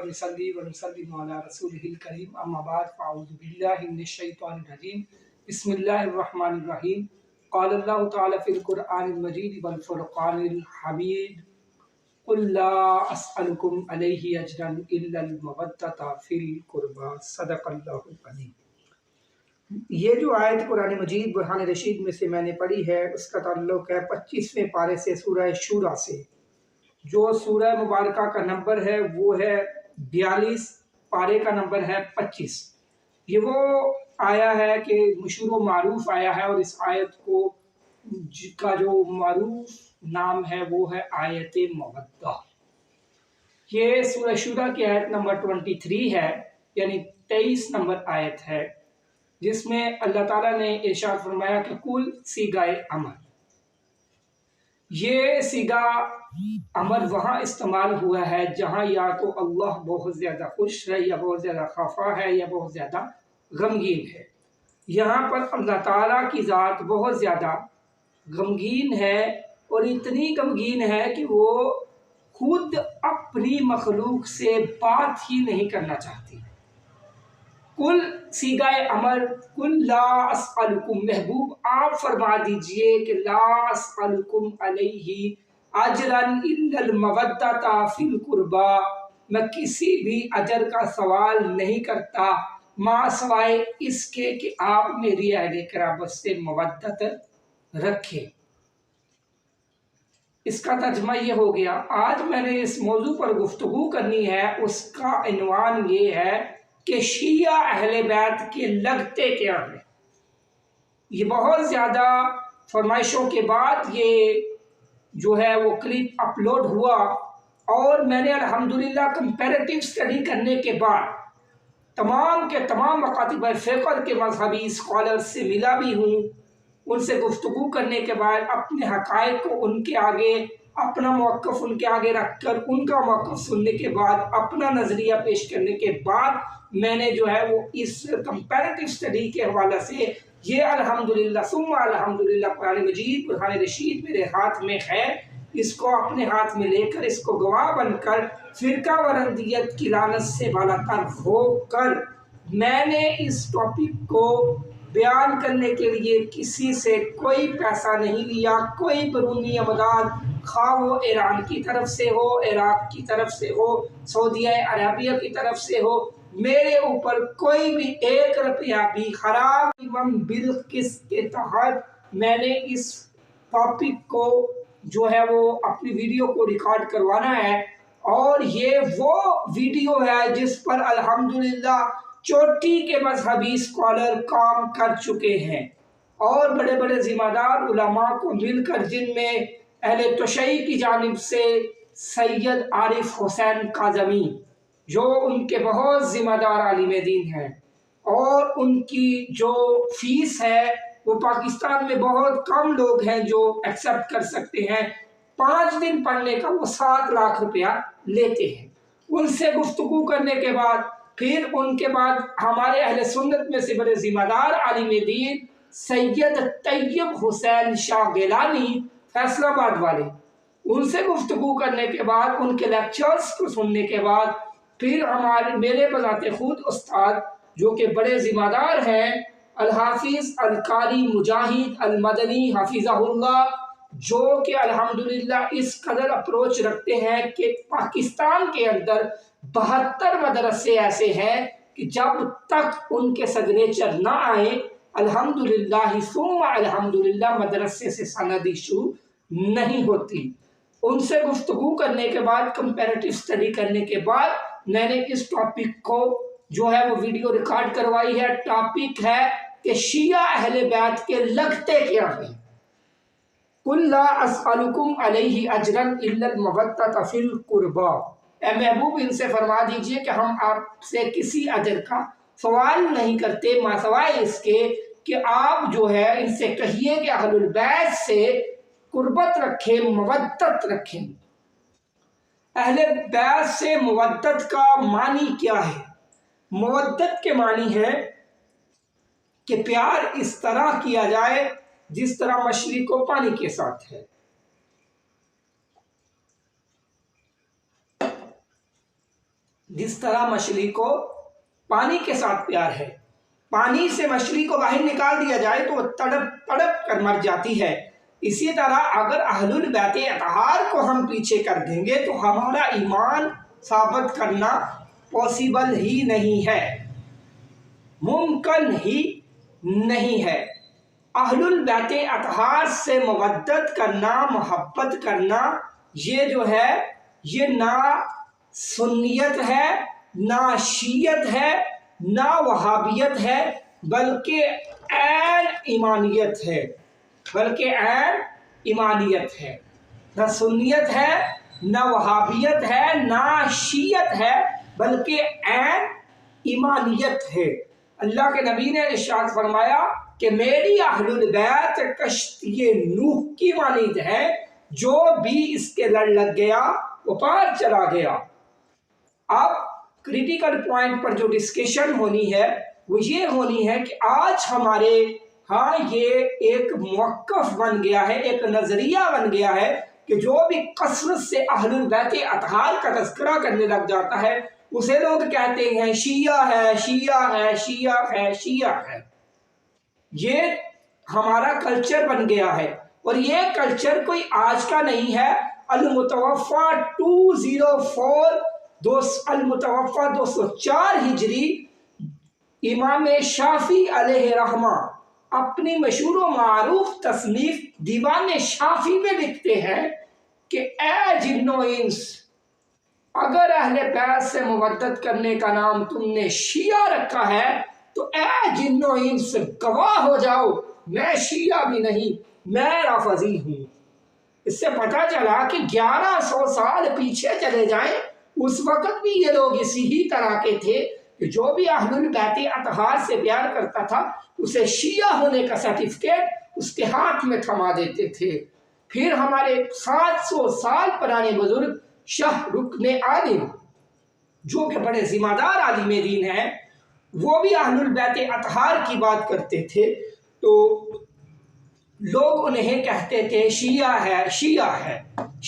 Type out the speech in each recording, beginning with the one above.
व नुसल्ली व नुसल्लिमु अला रसूलिहिल करीम अम्मा बाद फ़अऊज़ु बिल्लाहि मिनश शैतानिर रजीम बिस्मिल्लाहिर रहमानिर रहीम क़ाल अल्लाहु तआला फ़िल क़ुरआनिल मजीद वल फ़ुरक़ानिल हमीद क़ुल ला अस्अलुकुम अलैहि अजरन इल्लल मवद्दता फ़िल क़ुरबा सदक़ल्लाहुल अज़ीम। ये जो आयत कुरान मजीद बुरहान रशीद में से मैंने पढ़ी है उसका ताल्लुक़ है 25वें पारे से सूरह शूरा से। जो सूरह मुबारका का नंबर है वो है 42, पारे का नंबर है 25। ये वो आया है कि मशहूर मारूफ आया है और इस आयत को का जो मारूफ नाम है वो है आयत मवद्दा। ये सूरह शूरा की आयत नंबर 23 है, यानी 23 नंबर आयत है, जिसमें अल्लाह ताला ने इरशाद फरमाया कि कुल सीगाए अमर। ये सीगा अमर वहाँ इस्तेमाल हुआ है जहाँ या तो अल्लाह बहुत ज़्यादा खुश है या बहुत ज़्यादा खफा है या बहुत ज़्यादा गमगीन है। यहाँ पर अल्लाह ताला की ज़ात बहुत ज़्यादा गमगीन है और इतनी गमगीन है कि वो खुद अपनी मखलूक से बात ही नहीं करना चाहती। कुल सीगाए अमर कुल ला अस्अलुकुम, महबूब आप फरमा दीजिए कि ला अस्अलुकुम अलैहि अजरन इल्लल मवद्दता फिल कुर्बा, मैं किसी भी अजर का सवाल नहीं करता माँ सवाए इसके कि आप मेरी अहले कराबत से मवद्दत रखें। इसका तर्जमा ये हो गया। आज मैंने इस मौजू पर गुफ्तगू करनी है, उसका इन्वान ये है कि शिया अहले बैत के लगते क्या हैं। ये बहुत ज़्यादा फरमाइशों के बाद ये जो है वो क्लिप अपलोड हुआ और मैंने अल्हम्दुलिल्लाह कंपैरेटिव स्टडी करने के बाद तमाम के तमाम मकातिब फ़िक़्ह के मज़हबी स्कॉलर से मिला भी हूँ। उनसे गुफ्तगू करने के बाद अपने हक़ाइक़ को उनके आगे, अपना मौक़िफ़ उनके आगे रख कर उनका मौक़िफ़ सुनने के बाद, अपना नज़रिया पेश करने के बाद मैंने जो है वो इस कंपैरेटिव स्टडी के हवाले से ये अल्हम्दुलिल्लाह सुम्मा अल्हम्दुलिल्लाह कुरान मजीद बुरहान रशीद मेरे हाथ में है, इसको अपने हाथ में लेकर इसको गवाह बनकर फ़िरका वरंदियत की लानत से बालातर होकर मैंने इस टॉपिक को बयान करने के लिए किसी से कोई पैसा नहीं लिया, कोई बरूनी अमदाद, खा वो ईरान की तरफ से हो, इराक़ की तरफ से हो, सऊदी अरबिया की तरफ से हो, मेरे ऊपर कोई भी 1 रुपया भी हराम एवं बिलकिस्त के तहत मैंने इस टॉपिक को जो है वो अपनी वीडियो को रिकॉर्ड करवाना है। और ये वो वीडियो है जिस पर अल्हम्दुलिल्लाह चोटी के मजहबी स्कॉलर काम कर चुके हैं और बड़े बड़े ज़िम्मेदार उलमा को मिलकर, जिनमें अहले तशय्युई की जानिब से सैयद आरिफ हुसैन काज़मी जो उनके बहुत ज़िम्मेदार आलिम दीन हैं और उनकी जो फ़ीस है वो पाकिस्तान में बहुत कम लोग हैं जो एक्सेप्ट कर सकते हैं। 5 दिन पढ़ने का वो 7 लाख रुपया लेते हैं। उनसे गुफ्तगू करने के बाद फिर उनके बाद हमारे अहले सुन्नत में से बड़े ज़िम्मेदार आलिम दीन सैयद तैयब हुसैन शाह गिलानी फैसलाबाद वाले, उनसे गुफ्तगू करने के बाद उनके लेक्चर्स को सुनने के बाद फिर हमारे मेरे बज़ाते खुद उस्ताद जो कि बड़े ज़िम्मेदार हैं अल हाफिज़ अल कारी मुजाहिद अल मदनी हफिज़हुल्लाह, जो कि अल्हम्दुलिल्लाह इस कदर अप्रोच रखते हैं कि पाकिस्तान के अंदर 72 मदरसे ऐसे हैं कि जब तक उनके सिग्नेचर ना आए अल्हम्दुलिल्लाह सुम्मा अल्हम्दुलिल्लाह मदरसे से सनद इशू नहीं होती। उनसे गुफ्तगू करने के बाद, कंपैरेटिव स्टडी करने के बाद मैंने इस टॉपिक को जो है वो वीडियो रिकॉर्ड करवाई है। टॉपिक है कि शिया अहले बैत के लगते क्या हैं। कुल ला अस्अलुकुम अलैहि अजरन इल्लल मवद्दता फिल कुर्बा, ए महबूब इनसे फरमा दीजिए कि हम आपसे किसी अजर का सवाल नहीं करते मासवाए इसके कि आप जो है इनसे कहिए कि अहलुल बैत से कुर्बत रखें, मवद्दत रखें। अहले बैत से मवद्दत का मानी क्या है? मवद्दत के मानी है कि प्यार इस तरह किया जाए जिस तरह मछली को पानी के साथ है। جس طرح مچھلی کو پانی کے ساتھ پیار ہے، پانی سے مچھلی کو باہر نکال دیا جائے تو وہ تڑپ تڑپ کر مر جاتی ہے، اسی طرح اگر اہل البیت اطہار کو ہم پیچھے کر دیں گے تو ہمارا ایمان ثابت کرنا پاسبل ہی نہیں ہے، ممکن ہی نہیں ہے۔ اہل البیت اطہار سے مودت کرنا، محبت کرنا، یہ جو ہے یہ نہ سنیت ہے، نہ شیعت ہے، نہ وہابیت ہے، بلکہ عین ایمانیت ہے، بلکہ عین ایمانیت ہے۔ نہ سنیت ہے، نہ وہابیت ہے، نہ شیعت ہے، بلکہ عین ایمانیت ہے۔ اللہ کے نبی نے ارشاد فرمایا کہ میری اہل البیت کشتی نوح کی مانند ہے، جو بھی اس کے لڑ لگ گیا وہ پار چلا گیا۔ اب کریٹیکل پوائنٹ پر جو ڈسکشن ہونی ہے وہ یہ ہونی ہے کہ آج ہمارے ہاں یہ ایک موقف بن گیا ہے، ایک نظریہ بن گیا ہے کہ جو بھی کثرت سے اہل البیت اطہار کا تذکرہ کرنے لگ جاتا ہے اسے لوگ کہتے ہیں شیعہ ہے، شیعہ ہے، شیعہ ہے، شیعہ ہے۔ یہ ہمارا کلچر بن گیا ہے، اور یہ کلچر کوئی آج کا نہیں ہے۔ المتوفہ 204 ہجری امام شافعی علیہ رحمہ اپنی مشہور و معروف تصنیف دیوان شافعی میں لکھتے ہیں کہ اے جن و انس، اگر اہل بیت سے مودت کرنے کا نام تم نے شیعہ رکھا ہے تو اے جن و انس گواہ ہو جاؤ، میں شیعہ بھی نہیں، میں رافضی ہوں۔ اس سے پتہ چلا کہ 1100 سال پیچھے چلے جائیں اس وقت بھی یہ لوگ اسی ہی طرح کے تھے کہ جو بھی اہل البیت اطہار سے پیار کرتا تھا اسے شیعہ ہونے کا سرٹیفکیٹ اس کے ہاتھ میں تھما دیتے تھے۔ پھر ہمارے 700 سال پرانے بزرگ شاہ رکن عالم جو کہ بڑے ذمہ دار عالم دین ہیں، وہ بھی اہل البیت اطہار کی بات کرتے تھے تو لوگ انہیں کہتے تھے شیعہ ہے، شیعہ ہے۔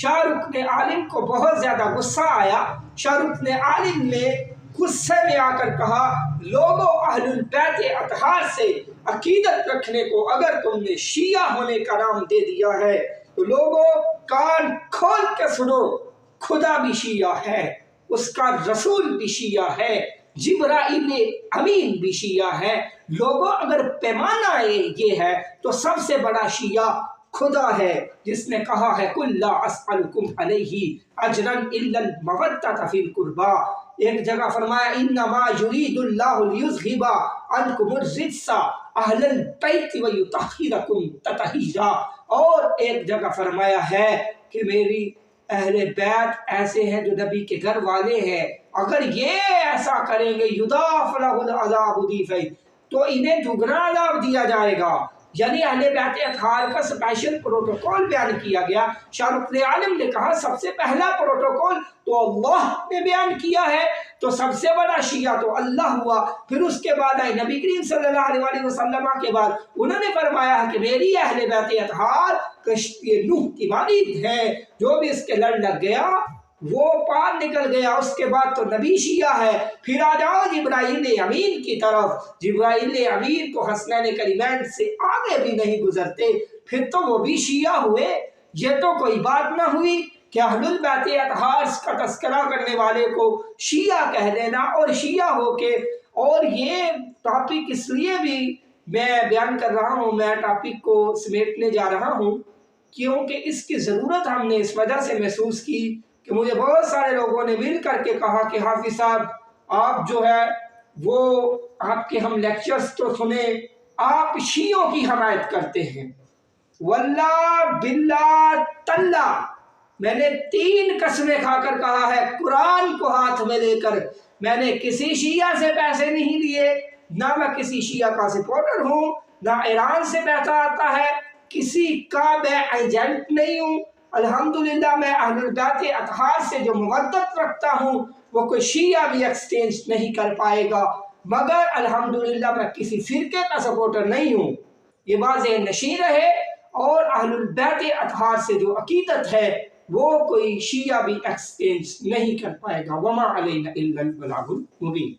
شاہ رکن عالم کو بہت زیادہ غصہ آیا۔ شاہ رکن عالم نے غصے میں آ کر کہا لوگوں، اہل البیت اطہار سے عقیدت رکھنے کو اگر تم نے شیعہ ہونے کا نام دے دیا ہے تو لوگوں کان کھول کے سنو، خدا بھی شیعہ ہے، اس کا رسول بھی شیعہ ہے، جبرائیل امین بھی شیعہ ہے۔ لوگوں اگر پیمانہ یہ ہے تو سب سے بڑا شیعہ خدا ہے، جس نے کہا ہے قُل لَا أَسْأَلُكُمْ عَلَيْهِ أَجْرًا إِلَّا الْمَوَدَّةَ فِي الْقُرْبَىٰ۔ ایک جگہ فرمایا إِنَّمَا يُرِيدُ اللَّهُ لِيُذْهِبَ عَنْكُمُ الرِّجْسَ أَهْلَ الْبَيْتِ وَيُطَهِّرَكُمْ تَطْهِيرًا، اور ایک جگہ فرمایا ہے کہ میری اہل بیت ایسے ہیں جو نبی کے گھر والے ہیں، اگر یہ ایسا کریں گے یُضَاعَفُ لَهُ الْعَذَابُ ضِعْفَيْنِ، تو انہیں دگنا عذاب دیا جائے گا۔ یعنی اہل بیت اطہار کا اسپیشل پروٹوکول بیان کیا گیا۔ شاہ رکن عالم نے کہا سب سے پہلا پروٹوکول تو اللہ نے بیان کیا ہے، تو سب سے بڑا شیعہ تو اللہ ہوا۔ پھر اس کے بعد آئے نبی کریم صلی اللہ علیہ وسلم کے بعد انہوں نے فرمایا ہے کہ میری اہل بیت اطہار کشتی نوح کی مانند ہے، جو بھی اس کے لڑ لگ گیا وہ پار نکل گیا۔ اس کے بعد تو نبی شیعہ ہے۔ پھر آ جاؤ جبرائیل امین کی طرف، جبرائیل امین تو حسنین کریمین سے آگے بھی نہیں گزرتے، پھر تو وہ بھی شیعہ ہوئے۔ یہ تو کوئی بات نہ ہوئی کہ اہل البیت اطہار کا تذکرہ کرنے والے کو شیعہ کہہ دینا اور شیعہ ہو کے، اور یہ ٹاپک اس لیے بھی میں بیان کر رہا ہوں، میں ٹاپک کو سمیٹنے جا رہا ہوں کیونکہ اس کی ضرورت ہم نے اس وجہ سے محسوس کی کہ مجھے بہت سارے لوگوں نے مل کر کے کہا کہ حافظ صاحب آپ جو ہے وہ آپ کے ہم لیکچرز تو سنیں، آپ شیعوں کی حمایت کرتے ہیں۔ واللہ باللہ تاللہ میں نے 3 قسمیں کھا کر کہا ہے، قرآن کو ہاتھ میں لے کر، میں نے کسی شیعہ سے پیسے نہیں لیے، نہ میں کسی شیعہ کا سپورٹر ہوں، نہ ایران سے پیسہ آتا ہے، کسی کا میں ایجنٹ نہیں ہوں۔ الحمدللہ میں اہل البیت اطہار سے جو مودت رکھتا ہوں وہ کوئی شیعہ بھی ایکسچینج نہیں کر پائے گا، مگر الحمدللہ میں کسی فرقے کا سپورٹر نہیں ہوں، یہ بات ذہن نشین رہے۔ اور اہل البیت اطہار سے جو عقیدت ہے وہ کوئی شیعہ بھی ایکسچینج نہیں کر پائے گا۔ وما علینا الا البلاغ المبین۔